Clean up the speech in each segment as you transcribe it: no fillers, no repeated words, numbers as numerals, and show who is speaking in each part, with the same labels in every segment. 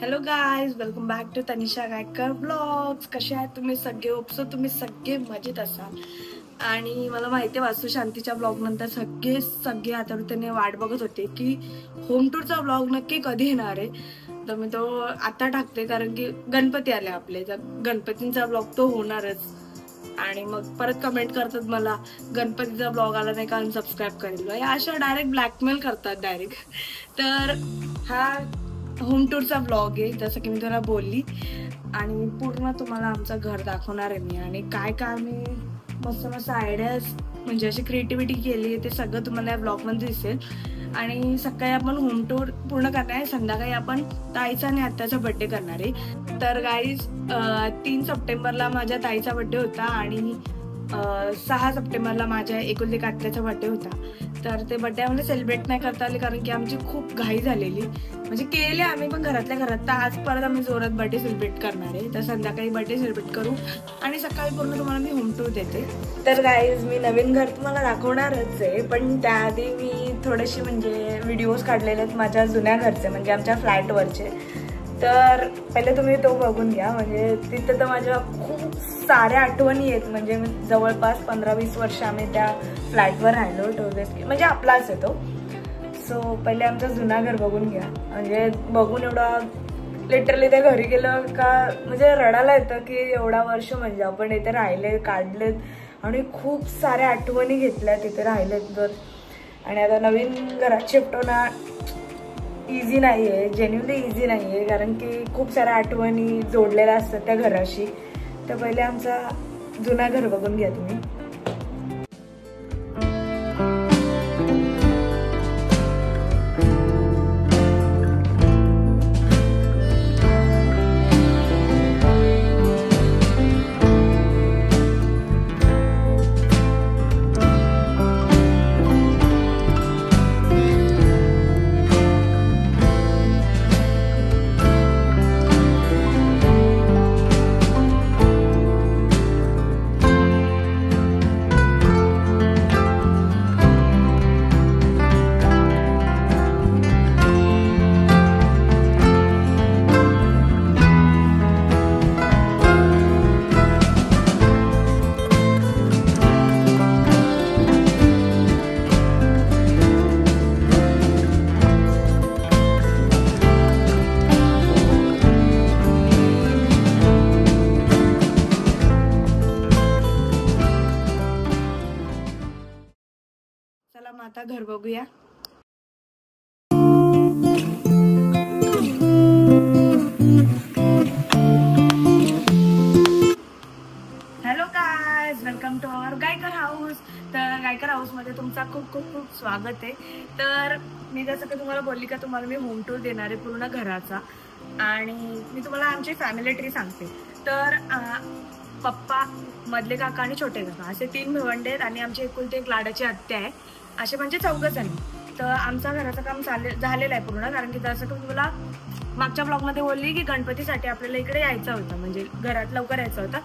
Speaker 1: Hello guys, welcome back to Tanisha Gaykar vlogs. कसे आहात तुम्ही सगळे? होपसो तुम्ही सगळे मजेत असाल. आणि मला माहिती आहे वास्तुशांतीच्या ब्लॉग नंतर सगळे आतुरतेने वाट बघत होते की होम टूरचा ब्लॉग नक्की कधी येणार आहे. तर मी तो आता टाकते कारण की गणपती आले आपले, तर गणपतींचा ब्लॉग तो होणारच. आणि मग परत कमेंट करतात मला गणपतीचा ब्लॉग आला नाही का अनसबस्क्राईब करेल, या अशा डायरेक्ट ब्लॅकमेल करतात डायरेक्ट. तर हा होम टूरचा ब्लॉग आहे जसं की मी तुला बोलली, आणि पूर्ण तुम्हाला आमचं घर दाखवणार आहे मी. आणि काय काय आम्ही मस्त मस्त आयडियाज म्हणजे अशी क्रिएटिव्हिटी केली आहे ते सगळं तुम्हाला या ब्लॉगमध्ये दिसेल. आणि सकाळी आपण होम टूर पूर्ण करणार आहे, संध्याकाळी आपण ताईचा आणि आत्याचा बड्डे करणार आहे. तर गाईज 3 सप्टेंबरला माझ्या ताईचा बड्डे होता आणि 6 सप्टेंबरला माझ्या एकुलती आत्याचा बड्डे होता. तर ते बड्डे आम्हाला सेलिब्रेट नाही करता आले कारण की आमची खूप घाई झालेली. म्हणजे केले आम्ही पण घरातल्या घरात. तर आज परत आम्ही जोरात बड्डे सेलिब्रेट करणार आहे. तर संध्याकाळी बड्डे सेलिब्रेट करू आणि सकाळी पूर्ण तुम्हाला मी होम टूर देते. तर गाईज मी नवीन घर तुम्हाला दाखवणारच आहे, पण त्याआधी मी थोडेसे म्हणजे व्हिडिओज काढलेले आहेत माझ्या जुन्या घरचे, म्हणजे आमच्या फ्लॅटवरचे. तर पहिले तुम्ही तो बघून घ्या. म्हणजे तिथं तर माझ्या खूप साऱ्या आठवणी आहेत. म्हणजे जवळपास 15-20 वर्ष आम्ही त्या फ्लॅटवर राहिलो. म्हणजे आपलाच आहे तो. सो पहिले आमचं जुना घर बघून घ्या. म्हणजे बघून एवढा लिटरली त्या घरी गेलं का म्हणजे रडायला येतं की एवढा वर्ष म्हणजे आपण इथे राहिले काढलेत आणि खूप साऱ्या आठवणी घेतल्या तिथे राहिलेत. तर आणि आता नवीन घरात शिफ्ट होणं इझी नाही आहे, जेन्युनली इझी नाही आहे, कारण की खूप साऱ्या आठवणी जोडलेल्या असतात त्या घराशी. तर पहिले आमचा जुना घर बघून घ्या तुम्ही. चला मग आता घर बघूया. Hello guys, welcome to our Gaykar house. तर गायकर हाऊसमध्ये तुमचा खूप खूप खूप स्वागत आहे. तर मी जसं की तुम्हाला बोलली का तुम्हाला मी होम टूर देणार आहे पूर्ण घराचा. आणि मी तुम्हाला आमची फॅमिली ट्री सांगते. तर पप्पा, मधले काका आणि छोटे काका असे 3 भिवंडे आहेत आणि आमची एकुलती एक लाडाची आत्या आहे. असे म्हणजे 4 जण. तर आमचं घराचं काम झालेलं आहे पूर्ण, कारण की जसं की तुला मागच्या ब्लॉगमध्ये बोलली की गणपतीसाठी आपल्याला इकडे यायचं होतं, म्हणजे घरात लवकर यायचं होतं.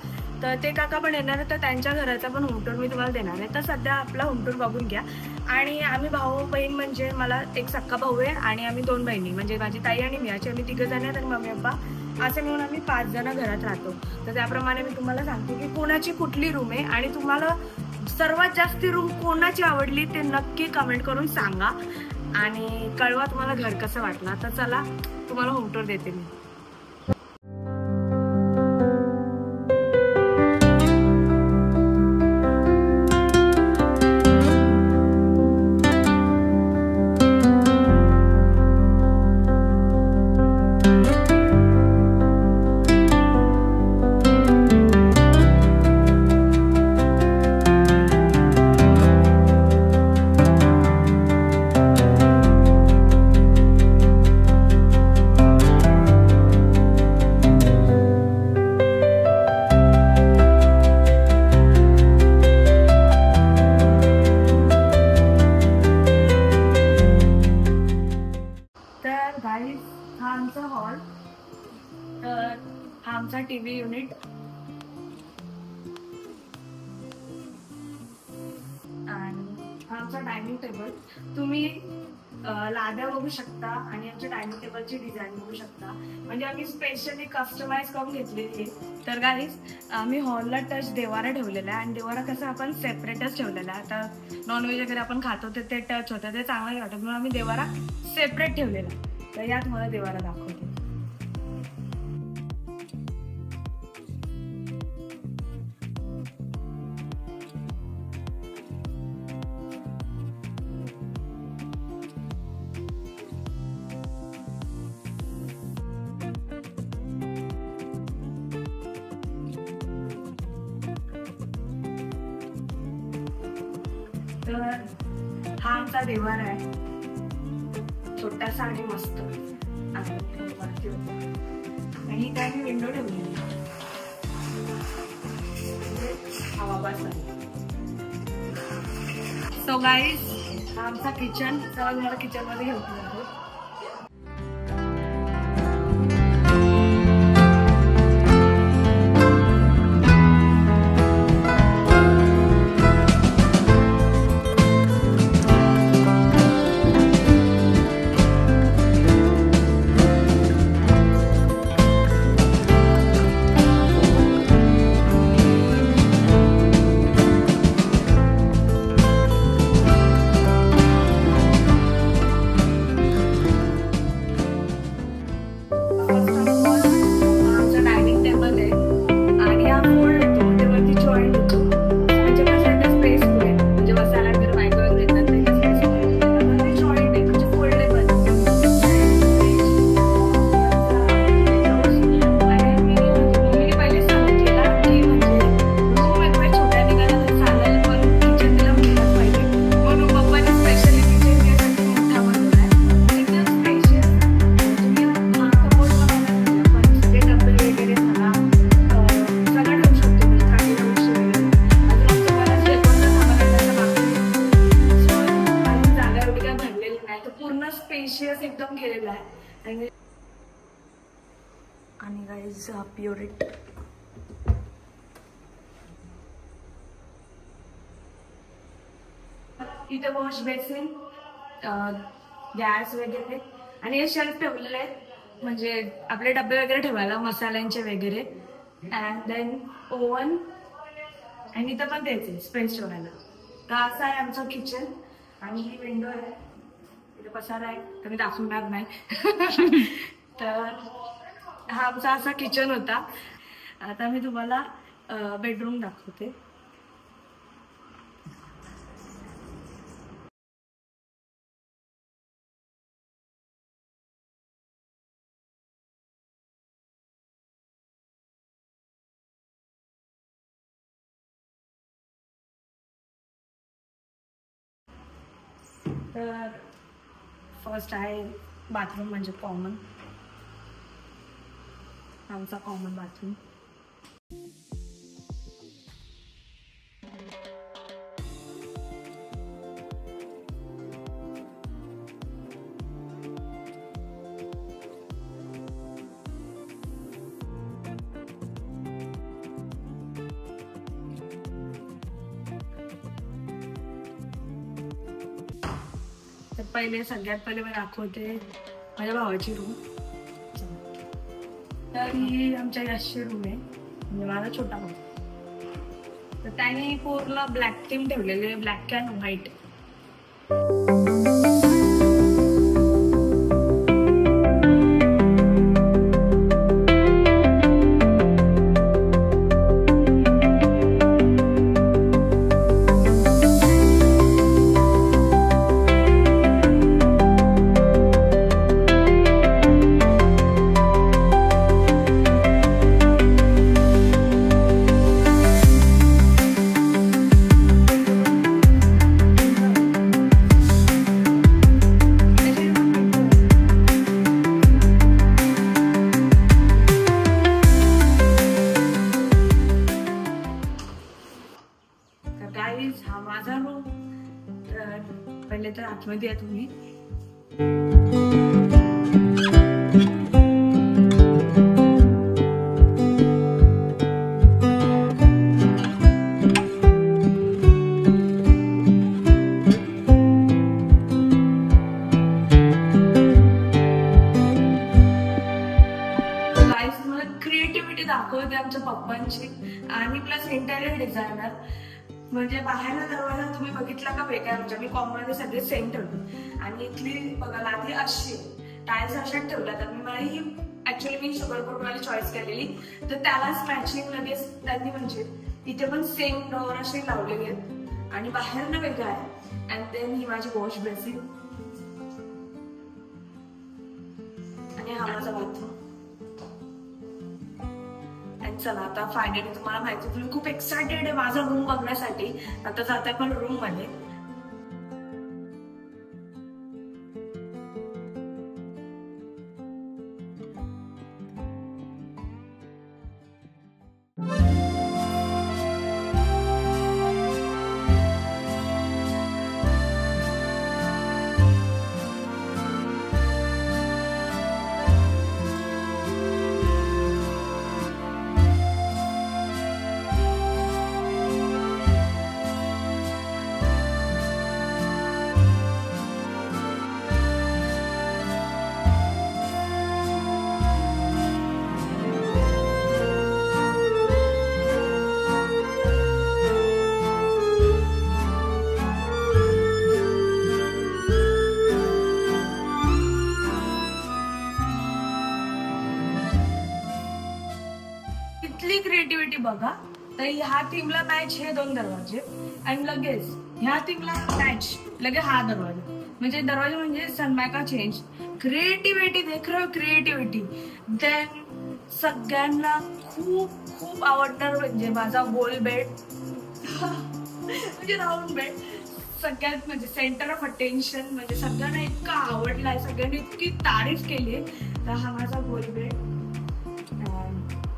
Speaker 1: तर ते काका पण येणार आहे, तर त्यांच्या घराचा पण होम टूर मी तुम्हाला देणार आहे. तर सध्या आपला होम टूर बघून घ्या. आणि आम्ही भाऊ बहीण म्हणजे मला एक सक्का भाऊ आहे आणि आम्ही 2 बहिणी, म्हणजे माझी ताई आणि मी, असे आम्ही 3 जण आहेत आणि मम्मी पप्पा असे मिळून आम्ही 5 जण घरात राहतो. तर त्याप्रमाणे मी तुम्हाला सांगते की कोणाची कुठली रूम आहे आणि तुम्हाला सर्वात जास्त रूम कोणाची आवडली ते नक्की कमेंट करून सांगा आणि कळवा तुम्हाला घर कसं वाटलं. तर चला तुम्हाला होम टूर देते मी. हा आमचा हॉल. तर हा आमचा टीव्ही युनिट आणि हा आमचा डायनिंग टेबल. तुम्ही लाद्या बघू शकता आणि आमच्या डायनिंग टेबलची डिझाईन बघू शकता. म्हणजे आम्ही स्पेशली कस्टमाइज करून घेतलेली आहे. तर गाईज आम्ही हॉलला टच देवारा ठेवलेला आहे आणि देवारा कसं आपण सेपरेटच ठेवलेला आहे. आता नॉनव्हेज वगैरे आपण खातो तर ते टच होतं, ते चांगलं नाही वाटत, म्हणून आम्ही देवारा सेपरेट ठेवलेला आहे. तर यात मला देवारा दाखवते. तर हा आमचा देवारा आहे, छोटासा आणि मस्त आणि त्या मी विंडो ठेवली हवा बस. सो गाईज हा आमचा किचन. चला मला किचन मध्ये घेऊन जातो. स्पेशियस एकदम केलेला आहे. आणि गाईज हा प्युरिट इथे वॉश बेसिन, गॅस वगैरे आणि हे शेल्फ ठेवलेले आहेत म्हणजे आपले डबे वगैरे ठेवायला मसाल्यांचे वगैरे. अँड देन ओव्हन आणि इथं पण द्यायचे स्पेस ठेवायला. तर असं आहे आमचं किचन. आणि ही विंडो आहे, इथे पसारा आहे तर मी दाखवणार नाही. तर हा आमचा असा किचन होता. आता मी तुम्हाला बेडरूम दाखवते. तर फर्स्ट आहे बाथरूम म्हणजे कॉमन, आमचा कॉमन बाथरूम. तर पहिले सगळ्यात पहिले मी दाखवते माझ्या भावाची रूम. तर ही आमच्या यशची रूम आहे, म्हणजे माझा छोटा भाऊ. तर त्याने पूर्ण ब्लॅक थीम ठेवलेली आहे, ब्लॅक अँड व्हाईट. हा माझा रूम. तर पहिले तर आतमध्ये या तुम्ही. डिझायनर. म्हणजे बाहेरला दरवाजा तुम्ही बघितला का वेगळा, म्हणजे मी कॉमनमध्ये सगळे सेम ठेवतो आणि इथली बघा लादी अशी टाईल्स अशा ठेवल्या. तर मला ही ऍक्च्युली मी शुगरकोटवाली चॉईस केलेली, तर त्यालाच मॅचिंग लगेच त्यांनी म्हणजे इथे पण सेम डोअर असे लावलेले आहेत आणि बाहेरनं वेगळं आहे. अँड देन ही माझी वॉश बेसिन आणि हा माझा बाथरूम. आणि चला आता फायनली तुम्हाला माहिती, तुम्ही खूप एक्सायटेड आहे माझा रूम बघण्यासाठी. आता जाते पण रूम मध्ये. इथली क्रिएटिव्हिटी बघा. तर ह्या थीमला मॅच हे दोन दरवाजे आणि लगेच ह्या थीमला मॅच लगेच हा दरवाजा. म्हणजे दरवाजा म्हणजे सनमायका चेंज. क्रिएटिव्हिटी देख रहे हो, क्रिएटिव्हिटी. देन सगळ्यांना खूप खूप आवडणार म्हणजे माझा गोल बेड म्हणजे राऊंड बेड. सगळ्यात म्हणजे सेंटर ऑफ अटेन्शन, म्हणजे सगळ्यांना इतका आवडलाय, सगळ्यांनी इतकी तारीफ केली. तर हा माझा गोल बेड.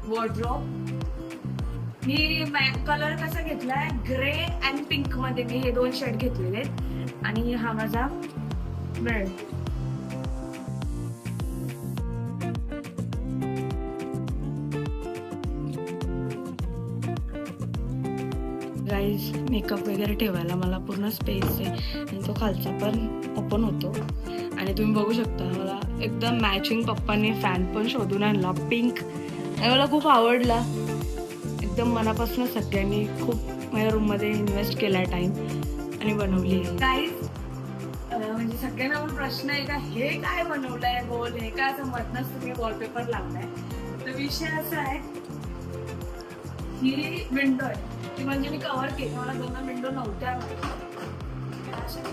Speaker 1: वॉर्डरोब मी कलर कसा घेतलाय, ग्रे अँड पिंक मध्ये मी हे दोन शेड घेतलेले आहेत. आणि हा माझा बेड. गाईज मेकअप वगैरे ठेवायला मला पूर्ण स्पेस आहे आणि तो खालचा पण ओपन होतो. आणि तुम्ही बघू शकता मला एकदम मॅचिंग पप्पांनी फॅन पण शोधून आणला पिंक. मला खूप आवडला एकदम मनापासून. सगळ्यांनी खूप माझ्या रूम मध्ये इन्व्हेस्ट केलाय टाइम आणि बनवली आहे. गाईज म्हणजे सगळ्यांना पण प्रश्न आहे का हे काय बनवलंय गोल, हे काय असं मधनच तुम्ही वॉलपेपर लावलाय. तर विषय असा आहे, ही विंडो आहे ती म्हणजे मी कव्हर केली. मला दोन विंडो नव्हत्या,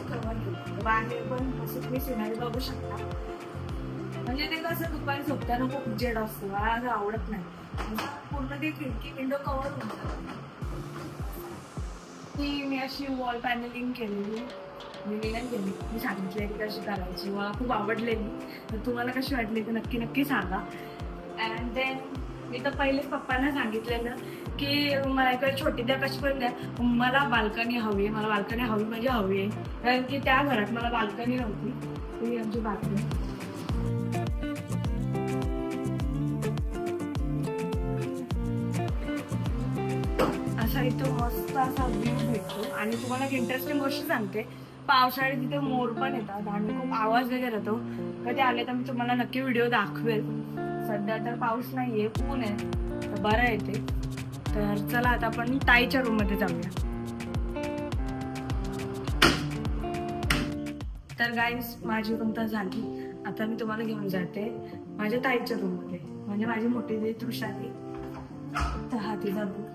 Speaker 1: कव्हर केली. बाहेर पण असं तुम्ही सिनारी बघू शकता. म्हणजे ते कसं दुपारी झोपताना खूप उजेड असतो, मला असं आवडत नाही. पूर्ण ती खिडकी विंडो कव्हर होऊन ती मी अशी वॉल पॅनलिंग केलेली, विनिलन केली. मी सांगितले की कशी करायची, मला खूप आवडलेली. तर तुम्हाला कशी वाटली तर नक्की नक्की सांगा. अँड देन मी तर पहिलेच पप्पांना सांगितलेलं की मला इकडे छोटी द्या, कशी पण द्या, मला बाल्कनी हवी आहे. मला बाल्कनी हवी म्हणजे हवी आहे, कारण की त्या घरात मला बाल्कनी नव्हती. ती आमची बाल्कनी. असा इथं मस्त असा व्ह्यू भेटतो. आणि तुम्हाला एक इंटरेस्टिंग गोष्ट सांगते, पावसाळ्यात तिथे मोर पण येतात आणि खूप आवाज वगैरे येतो. कधी आले तर मी तुम्हाला नक्की व्हिडिओ दाखवेल. सध्या तर पाऊस नाहीये, ऊन आहे, तर बरं येते. तर चला आता आपण ताईच्या रूम मध्ये जाऊया. तर गाईज माझी रूम तर झाली. आता मी तुम्हाला घेऊन जाते माझ्या ताईच्या रूम मध्ये, म्हणजे माझी मोठी दी तृषाली. तर हा तिचा रूम.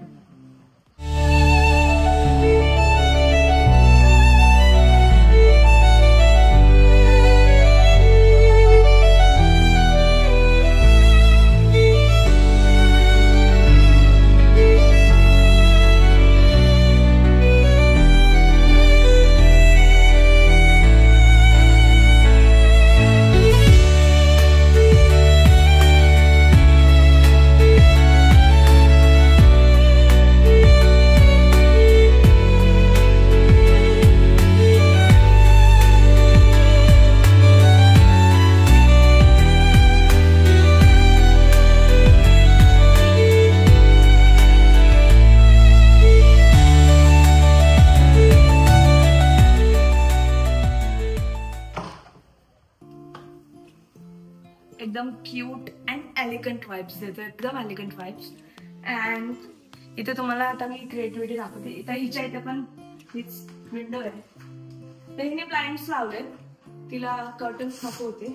Speaker 1: एकदम क्यूट अँड एलिगंट वाइब्स देतो, एकदम एलिगंट वाइब्स. अँड इथे तुम्हाला आता मी क्रिएटिव्हिटी दाखवते. इथे हिच्या इथे पण हीच विंडो आहे. तर हिने ब्लाइंड्स लावले, तिला कर्टन्स नको होते.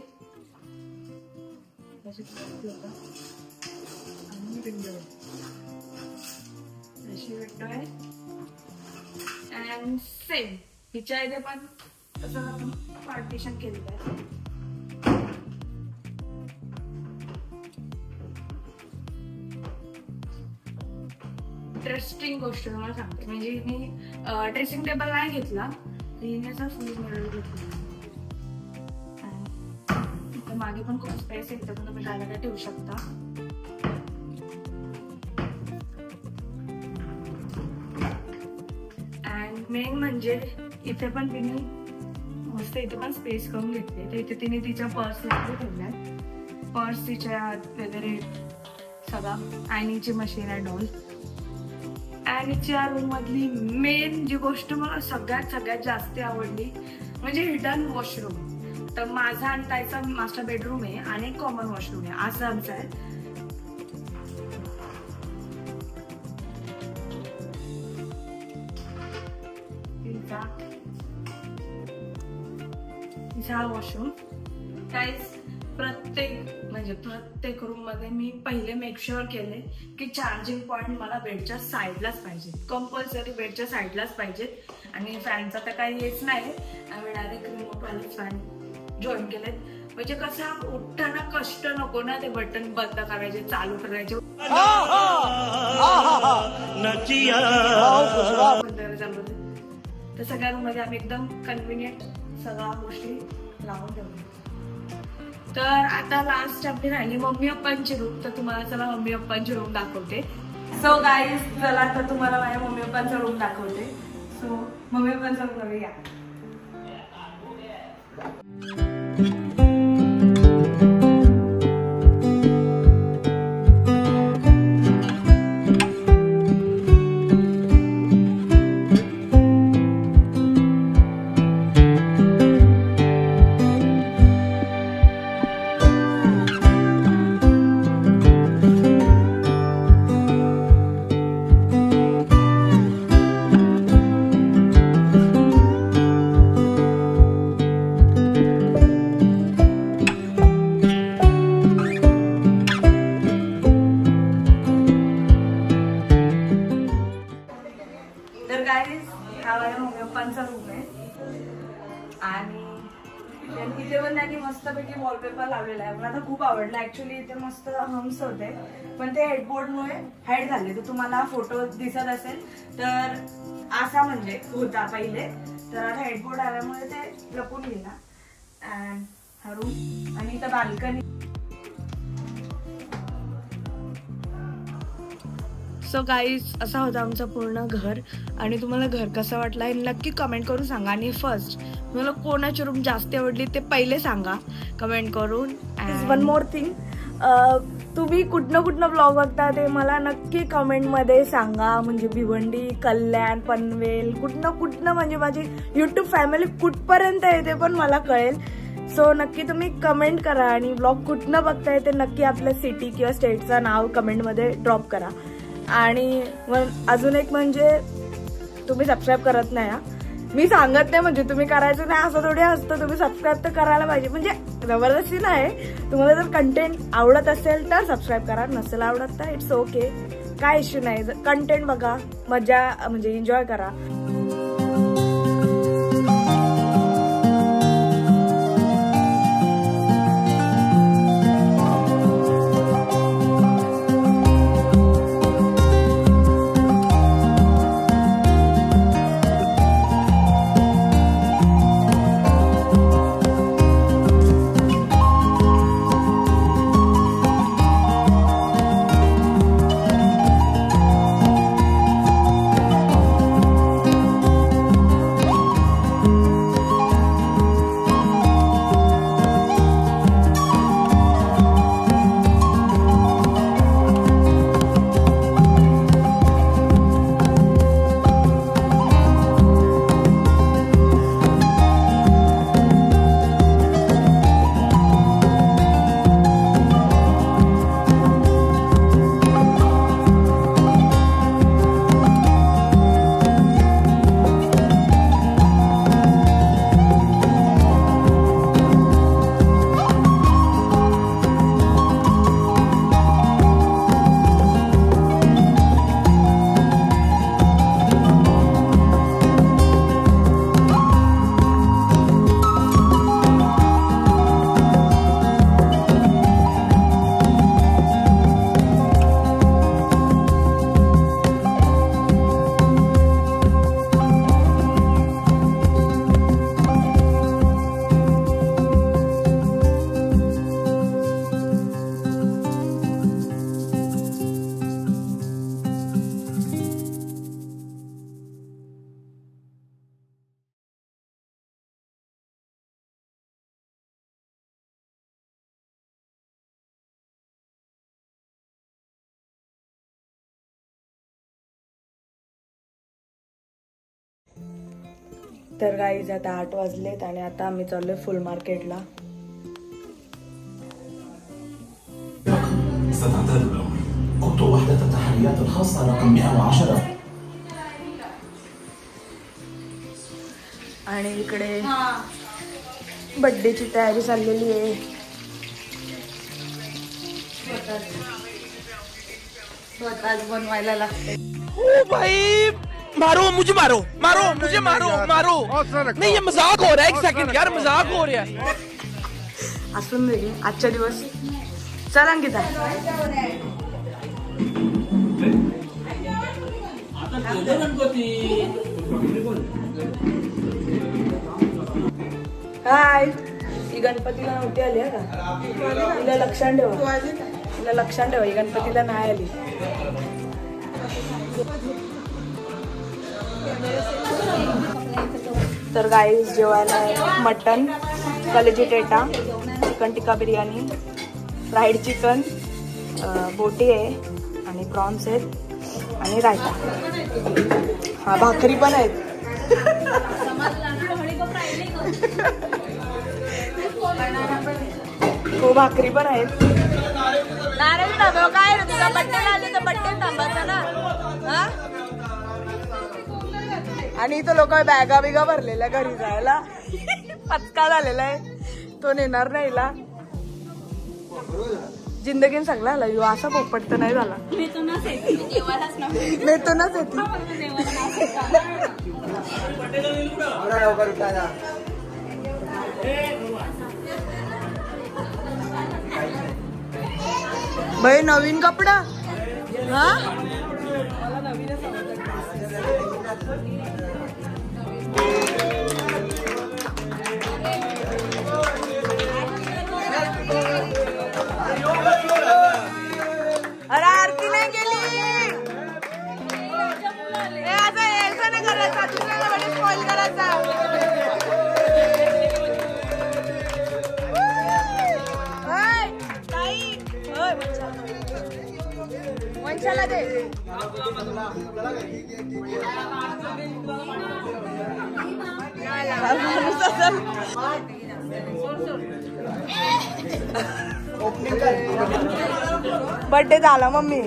Speaker 1: आणि विंडो आहे, अशी विंडो आहे. अँड सेम हिच्या इथे पण तसं आपण पार्टिशन केलेलं आहे. इंटरेस्टिंग गोष्ट तुम्हाला सांगते, म्हणजे मी ड्रेसिंग टेबल नाही घेतला, हिने असा फुल मिळवून घेतला. मागे पण खूप स्पेस आहे, तिथे पण तुम्ही काय ठेवू शकता. अँड मेन म्हणजे इथे पण तिने मस्त इथे पण स्पेस करून घेतली. तर इथे तिने तिच्या पर्स ठेवल्या, पर्स तिच्या वगैरे सगळा. ॲनीची मशीन आहे, डॉल. ॲनीच्या रूम मधली मेन जी गोष्ट मला सगळ्यात जास्त आवडली म्हणजे हिडन वॉशरूम. तर माझा आणि ताईचा मास्टर बेडरूम आहे आणि कॉमन वॉशरूम आहे, असं आमचं आहे. हा वॉशरूम गाईज. प्रत्येक रूम मध्ये मी पहिले मेक शुअर केले की चार्जिंग पॉइंट मला बेडच्या साईडलाच पाहिजे, कंपल्सरी बेडच्या साईडलाच पाहिजेत. आणि फॅनचा तर काही हेच नाही, आम्ही डायरेक्ट रिमोटवाले फॅन जॉईन केलेत. म्हणजे कसं उठताना कष्ट नको ना, ते बटन बंद करायचे, चालू करायचे, तर सगळ्या रूम मध्ये आम्ही एकदम कन्व्हिनियंट सगळ्या गोष्टी लावून ठेवल्या. तर आता लास्ट आपली राहिली मम्मी पप्पांची रूम. तर तुम्हाला चला मम्मी पप्पांची रूम दाखवते. सो गाईज चला तर तुम्हाला माझ्या मम्मी पप्पांचा रूम दाखवते. सो मम्मी पप्पांचा रूम मध्ये या. हा माझ्या मम्मी पप्पांचा रूम आहे. आणि इथे पण त्यांनी मस्तपैकी वॉलपेपर लावलेला आहे. मला तर खूप आवडला ऍक्च्युली. इथे मस्त हम्स होते, पण ते हेडबोर्डमुळे हाईड झाले. तर तुम्हाला फोटो दिसत असेल तर असा म्हणजे होता पहिले, तर आता हेडबोर्ड आल्यामुळे ते लपून गेला. अँड हा रूम आणि इथं बाल्कनी. सो गाईज असा होता आमचं पूर्ण घर. आणि तुम्हाला घर कसं वाटलं हे नक्की कमेंट करून सांगा. आणि फर्स्ट तुम्हाला कोणाची रूम जास्त आवडली ते पहिले सांगा कमेंट करून. वन मोर थिंग, तुम्ही कुठनं ब्लॉग बघता ते मला नक्की कमेंटमध्ये सांगा. म्हणजे भिवंडी, कल्याण, पनवेल, कुठनं म्हणजे माझी यूट्यूब फॅमिली कुठपर्यंत आहे ते पण मला कळेल. सो नक्की तुम्ही कमेंट करा. आणि ब्लॉग कुठनं बघताय ते नक्की आपल्या सिटी किंवा स्टेटचं नाव कमेंटमध्ये ड्रॉप करा. आणि अजून एक म्हणजे तुम्ही सबस्क्राईब करत नाही. मी सांगत नाही म्हणजे तुम्ही करायचं नाही असं थोडी असतं. तुम्ही सबस्क्राईब तर करायला पाहिजे. म्हणजे जबरदस्ती नाही. तुम्हाला जर कंटेंट आवडत असेल तर सबस्क्राईब करा, नसेल आवडत तर इट्स ओके, काय इश्यू नाही. कंटेंट बघा, मजा म्हणजे एन्जॉय करा. तर गाईज आता 8 वाजलेत आणि आता आम्ही चाललोय फुल मार्केटला. आणि इकडे बर्थडेची तयारी चाललेली आहे. स्वतःच बनवायला लागते.
Speaker 2: ओ भाई मारो मुझे, मारो मारो मुझे, मारो मारो. नहीं ये मजाक हो रहा है. एक सेकंड यार, मजाक हो रहा है.
Speaker 1: असून दे आजच्या दिवस. चल अंकिता. हाय. ही गणपतीला नव्हती आली का? तिला लक्षात ठेवा. तिला लक्षात ठेवा, ही गणपतीला नाही आली. तर गाईस जेवायला मटन, कलेजी टेटा, चिकन टिक्का बिर्याणी, फ्राईड चिकन, बोटी आहे आणि प्रॉन्स आहेत आणि रायता. हा भाकरी पण आहेत. हो भाकरी पण आहेत. नारायण दादा काय रे, तुझा बड्डे आले तर बड्डे थांबायचा ना. हा आणि इथं लोक बॅगा बिगा भरलेल्या घरी जायला. पचका झालेला आहे, तो नेणार नाही. जिंदगीन सगळा आला यो असा पोपट तर नाही झाला. नेतोनाच येते. भाई नवीन कपडा. हा अरे आरती नाही केली. आता यायचं नाही करायचा, दुसऱ्याला मध्ये स्पॉइल करायचा. वंशाला दे. बर्थडे झाला मम्मी.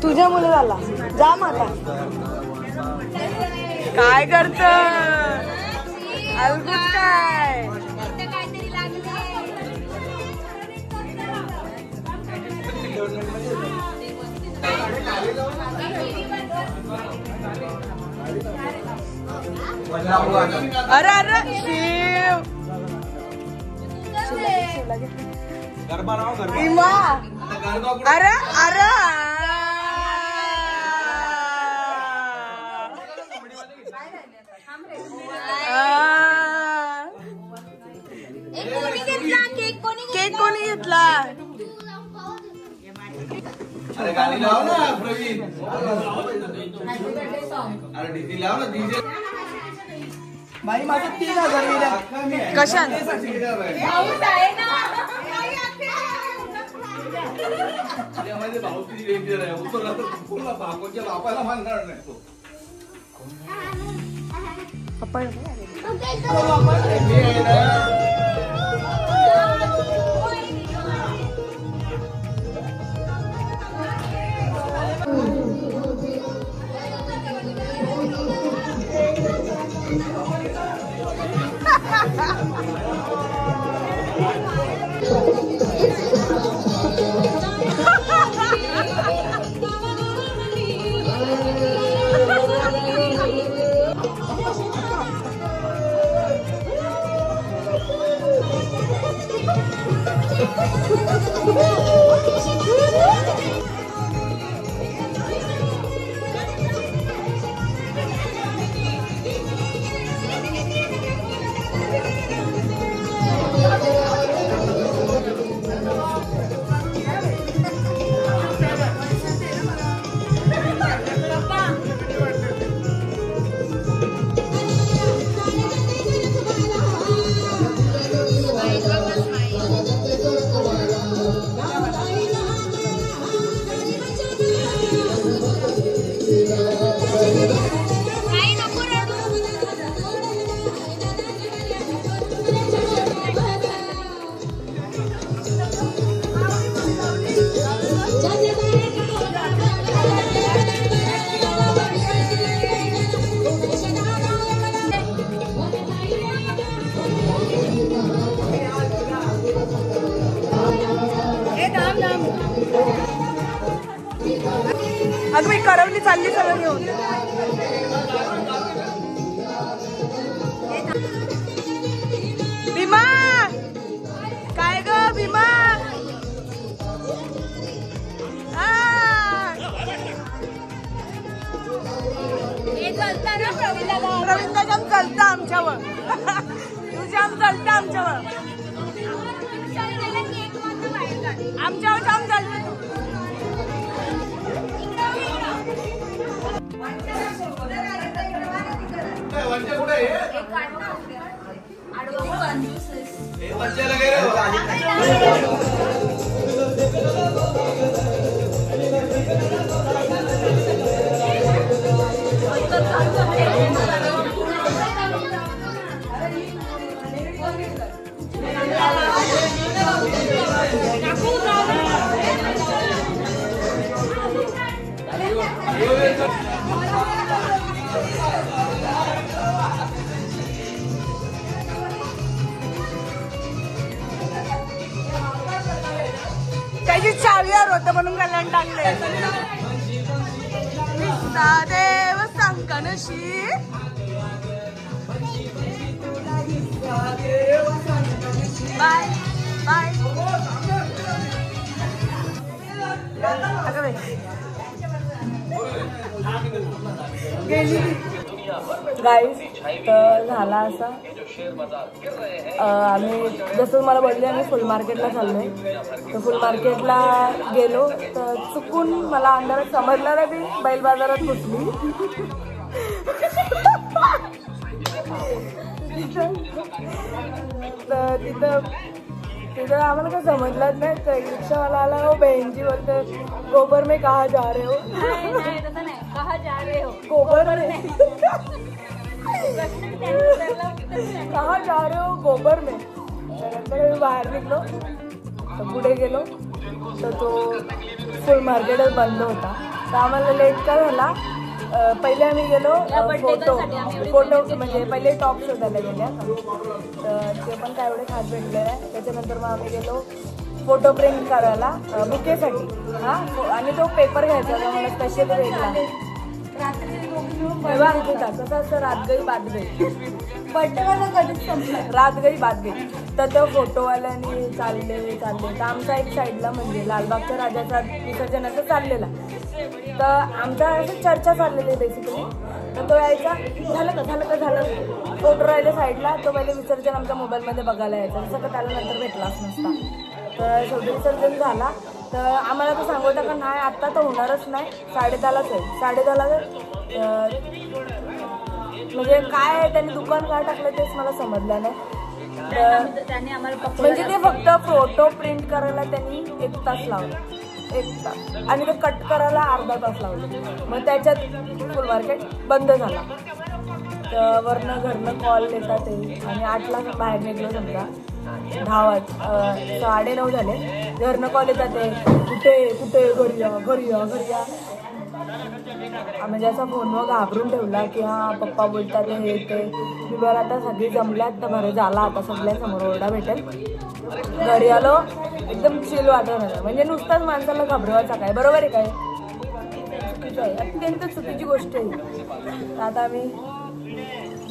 Speaker 1: तुझ्या मुलं झाला. जा माता. काय करत अलगुत काय. अरे अरे शिव इमा. अरे अरे केक कोणी घेतला.
Speaker 3: अरे गाणी लाव ना प्रवीण. अरे डीजे लाव ना डीजे.
Speaker 1: भाई माझे 3000 मिळाले. कशात
Speaker 3: भाऊची डेंजर आहे. उतरला तर पूर्ण बापाच्या बापाला मानणार नाही तो.
Speaker 1: अगं मी करवली चालली सगळं घेऊन. भीमा काय ग भीमा रवींद्र जाम चालता आमच्यावर तू जाम चालता आमच्यावर जाम चालतं त्याची चावीवर होतं म्हणून कल्याण टाकले. देव संकनशी बाय बाय गेली गाईस. तर झाला असा आम्ही जसं मला बोलले आम्ही फुल मार्केटला चाललोय. तर फुल मार्केटला गेलो तर चुकून मला अंधारात समजलं नाही मी बैल बाजारात घुसली. तर तिथं आम्हाला काय समजलंच नाही. तर रिक्षावाला आला हो बहन जी बोलते गोबर में कहा जा रहे हो.
Speaker 4: कहा जा रहे हो
Speaker 1: गोबर में कहा जा रहे हो गोबर में. त्यानंतर मी बाहेर निघलो तर पुढे गेलो तर तो फुल मार्केटच बंद होता. तर आम्हाला लेट का झाला. पहिले आम्ही गेलो फोटो म्हणजे पहिले टॉप शोधायला गेल्या तर ते पण काय एवढे खास भेटले आहे. त्याच्यानंतर मग आम्ही गेलो फोटो प्रिंट करायला बुकेसाठी. हां आणि तो पेपर घ्यायचा होता मला स्पेशल वेगळा. कसं असतं रात गई बात गई बड्डे माझा कधीच संपला रात गई बात गई. तर त्या फोटोवाल्याने चालले तर आमचा एक साईडला म्हणजे लालबागच्या राजाचा विसर्जनाचा चाललेला. तर आमच्या अशी चर्चा चाललेली बेसिकली. तर तो यायचा झालं का फोटो राहिले साईडला. तो पहिले विसर्जन आमच्या मोबाईलमध्ये बघायला यायचा जसं का त्याला नंतर भेटलाच नसता. तर शेवटी विसर्जन झाला तर आम्हाला तो सांगू होता का नाही आत्ता तर होणारच नाही 10:30लाच आहे. 10:30ला म्हणजे काय त्यांनी दुकान काय टाकलं तेच मला समजलं नाही. म्हणजे ते फक्त फोटो प्रिंट करायला त्यांनी 1 तास लावला 1 तास आणि ते कट करायला अर्धा तास लावले. मग त्याच्यात फुल मार्केट बंद झाला. तर वरनं घरनं कॉल येतात ते आणि 8ला बाहेर निघलो समजा 10 9:30 झाले. घरनं कॉल येतात ते कुठे घरी या म्हणजे असा फोनवर घाबरून ठेवला की हां पप्पा बोलतात हे ते. मी बरं आता सगळी जमल्यात तर बरं झाला आता सगळ्यांसमोर ओरडा भेटेल. घरी आलो एकदम चिल वातावरण म्हणजे नुसताच माणसाला घाबरवायचा काय बरोबर आहे काय चुकीचं आहे अत्यंत चुकीची गोष्ट आहे. आता आम्ही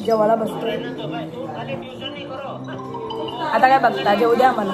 Speaker 1: जेवायला बसतोय. आता काय बघता जेवू द्या आम्हाला.